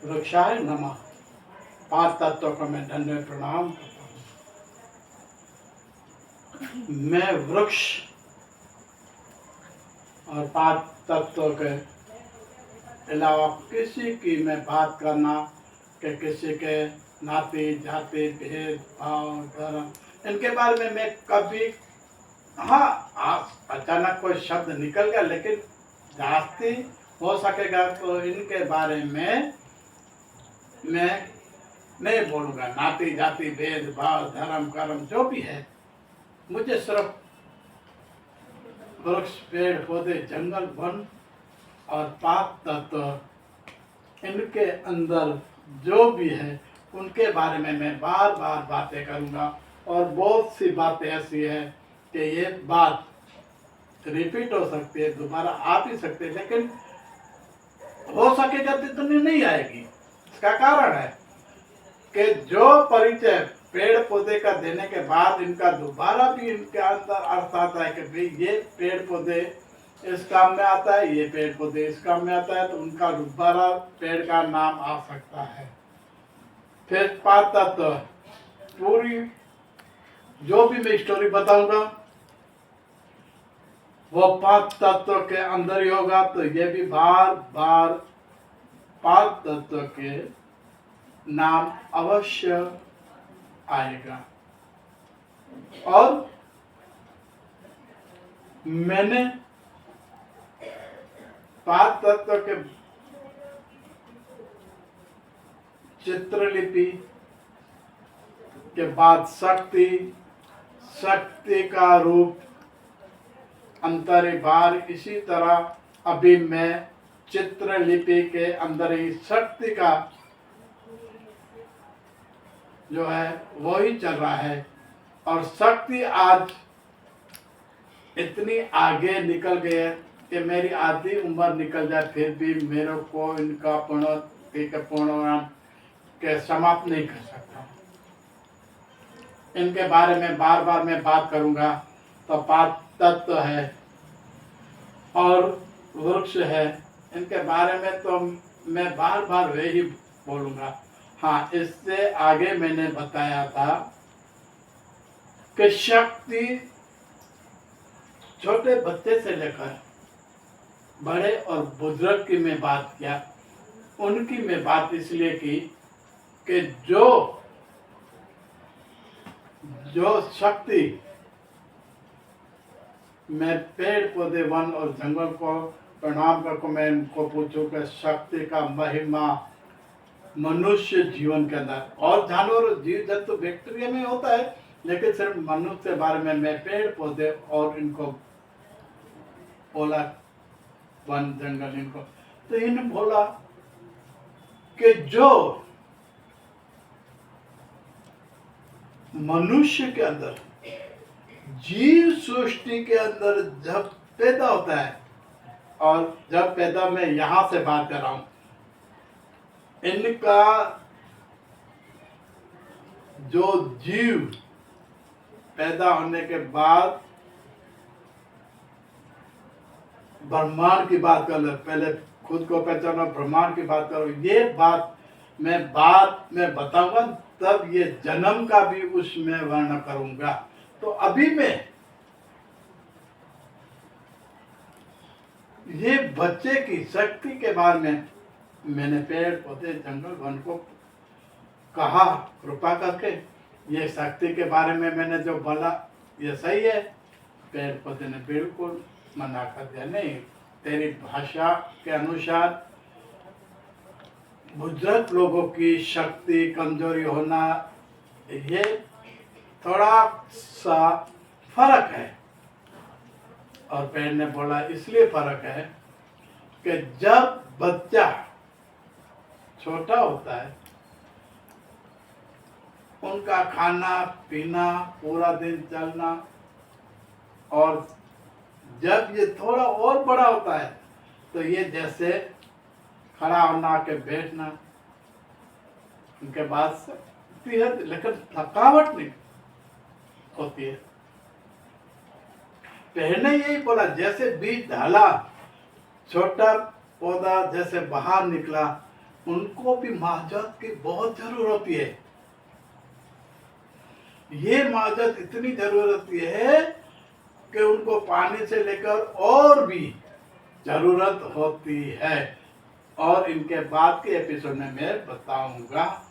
वृक्षाय नमः। पांच तत्वों को मैं दंडवत प्रणाम करता हूँ। मैं वृक्ष और पांच तत्वों के अलावा किसी की मैं बात करना कि किसी के नाते जाति भेद भाव धर्म इनके बारे में मैं कभी अचानक कोई शब्द निकल गया, लेकिन जास्ती हो सकेगा तो इनके बारे में मैं नहीं बोलूँगा। नाती जाति भेद भाव धर्म कर्म जो भी है, मुझे सिर्फ वृक्ष पेड़ पौधे जंगल वन और पाप तत्व इनके अंदर जो भी है उनके बारे में मैं बार बार बातें करूँगा। और बहुत सी बातें ऐसी है कि ये बात रिपीट हो सकती है, दोबारा आ भी सकती है, लेकिन हो सकेगा तो इतनी नहीं आएगी। इसका कारण है कि जो परिचय पेड़ पौधे का देने के बाद इनका दोबारा भी इनके अंदर अर्थ आता है कि भाई ये पेड़ पौधे इस काम में आता है, ये पेड़ पौधे इस काम में आता है, तो उनका दोबारा पेड़ का नाम आ सकता है। फिर पांच तत्व पूरी जो भी मैं स्टोरी बताऊंगा वो पांच तत्व के अंदर ही होगा, तो ये भी बार बार पांच तत्व के नाम अवश्य आएगा। और मैंने पांच तत्व के चित्रलिपि के बाद शक्ति, शक्ति का रूप अंतरिभार, इसी तरह अभी मैं चित्रलिपि के अंदर ही शक्ति का जो है वो ही चल रहा है। और शक्ति आज इतनी आगे निकल गई है कि मेरी आधी उम्र निकल जाए फिर भी मेरे को इनका पूर्ण के समाप्त नहीं कर सकता। इनके बारे में बार बार मैं बात करूंगा। तो पांच तत्व है और वृक्ष है, इनके बारे में तो मैं बार बार वे ही बोलूंगा। हाँ, इससे आगे मैंने बताया था कि शक्ति छोटे बच्चे से लेकर बड़े और बुजुर्ग की मैं बात किया, उनकी मैं बात इसलिए की कि जो शक्ति मैं पेड़ पौधे वन और जंगल को प्रणाम करके मैं इनको पूछूं कि शक्ति का महिमा मनुष्य जीवन के अंदर और जानवर जीव जंतु बैक्टीरिया में होता है, लेकिन सिर्फ मनुष्य के बारे में मैं पेड़ पौधे और इनको बोला, वन जंगल इनको, तो इन्होंने बोला कि जो मनुष्य के अंदर जीव सृष्टि के अंदर जब पैदा होता है, और जब पैदा मैं यहाँ से बात कर रहा हूँ, इनका जो जीव पैदा होने के बाद ब्रह्मांड की बात कर लो, पहले खुद को पहचानो, ब्रह्मांड की बात करो, ये बात मैं बाद में बताऊंगा, तब ये जन्म का भी उसमें वर्णन करूंगा। तो अभी मैं ये बच्चे की शक्ति के बारे में मैंने पेड़ पौधे जंगल वन को कहा कृपा करके, ये शक्ति के बारे में मैंने जो बोला ये सही है। पेड़ पौधे ने बिल्कुल मना कर दिया, नहीं, तेरी भाषा के अनुसार बुजुर्ग लोगों की शक्ति कमजोरी होना ये थोड़ा सा फर्क है। और पेड़ ने बोला इसलिए फर्क है कि जब बच्चा छोटा होता है, उनका खाना पीना पूरा दिन चलना, और जब ये थोड़ा और बड़ा होता है तो ये जैसे खड़ा होना के बैठना, उनके बाद सकती है, लेकिन थकावट नहीं होती है। पहले यही बोला, जैसे बीज डाला, छोटा पौधा जैसे बाहर निकला, उनको भी माजत की बहुत जरूरत होती है। ये माजत इतनी जरूरत है कि उनको पानी से लेकर और भी जरूरत होती है। और इनके बाद के एपिसोड में मैं बताऊंगा